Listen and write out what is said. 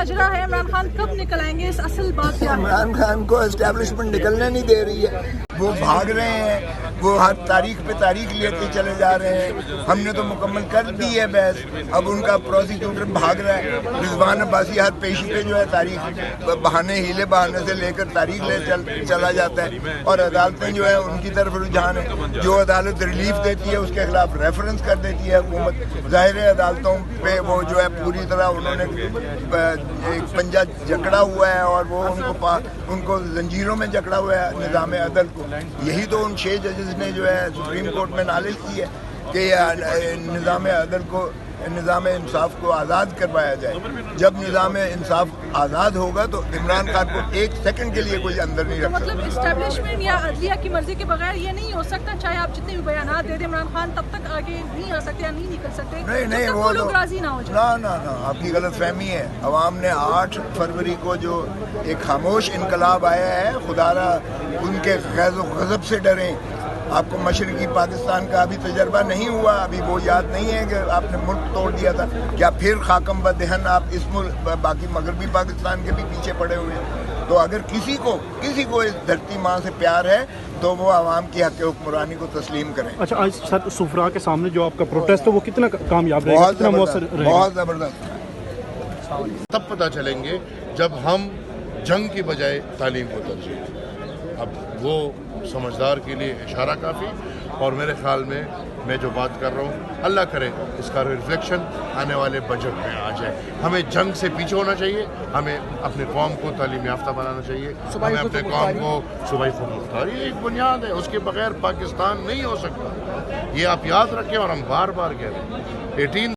ماجرا ہے؟ عمران خان کب نکل آئیں گے؟ اس اصل بات کیا ہے؟ عمران خان کو اسٹیبلشمنٹ نکلنے نہیں دے رہی ہے، وہ بھاگ رہے ہیں، وہ ہر تاریخ پہ تاریخ لیتے چلے جا رہے ہیں۔ ہم نے تو مکمل کر دی ہے بحث، اب ان کا پروسیکیوٹر بھاگ رہا ہے۔ رضوان عباسی ہر پیشی پہ جو ہے تاریخ بہانے ہیلے بہانے سے لے کر تاریخ لے چلا جاتا ہے، اور عدالتیں جو ہے ان کی طرف رجحان ہے۔ جو عدالت ریلیف دیتی ہے اس کے خلاف ریفرنس کر دیتی ہے حکومت۔ ظاہر ہے عدالتوں پہ وہ جو ہے پوری طرح انہوں نے ایک پنجہ جکڑا ہوا ہے، اور وہ ان کو زنجیروں میں جکڑا ہوا ہے نظام عدل کو۔ یہی تو ان 6 ججز نے جو ہے سپریم کورٹ میں نالش کی ہے کہ نظام عدل کو، نظام انصاف کو آزاد کروایا جائے۔ جب نظام انصاف آزاد ہوگا تو عمران خان کو ایک سیکنڈ کے لیے کوئی اندر نہیں رکھ سکتا۔ مطلب اسٹیبلشمنٹ یا عدلیہ کی مرضی کے بغیر یہ نہیں ہو سکتا، چاہے آپ جتنے بھی بیانات دے دیں عمران خان تب تک آگے نہیں آ سکتے یا نہیں نکل سکتے نہیں وہ لوگ راضی نہ ہو جائیں۔ نہ آپ کی غلط فہمی ہے۔ عوام نے 8 فروری کو جو ایک خاموش انقلاب آیا ہے، خدا را ان کے غیظ و غضب سے ڈریں۔ آپ کو مشرقی پاکستان کا ابھی تجربہ نہیں ہوا، ابھی وہ یاد نہیں ہے کہ آپ نے ملک توڑ دیا تھا، کیا پھر خاکم بدہن آپ اس ملک باقی مغربی پاکستان کے بھی پیچھے پڑے ہوئے ہیں؟ تو اگر کسی کو اس دھرتی ماں سے پیار ہے تو وہ عوام کی حق حکمرانی کو تسلیم کریں۔ اچھا، آج سر صفرا کے سامنے جو آپ کا پروٹیسٹ ہے وہ کتنا کامیاب رہے گا، کتنا مؤثر رہے گا؟ بہت زبردست۔ تب پتہ چلیں گے جب ہم جنگ کی بجائے تعلیم کو ترجیح دیں۔ اب وہ سمجھدار کے لیے اشارہ کافی، اور میرے خیال میں میں جو بات کر رہا ہوں اللہ کرے اس کا ریفلیکشن آنے والے بجٹ میں آ جائے۔ ہمیں جنگ سے پیچھے ہونا چاہیے، ہمیں اپنے قوم کو تعلیم یافتہ بنانا چاہیے، ہمیں اپنے قوم کو صوبائی خود مختاری ایک بنیاد ہے، اس کے بغیر پاکستان نہیں ہو سکتا۔ یہ آپ یاد رکھیں اور ہم بار بار کہہ رہے ہیں۔ 18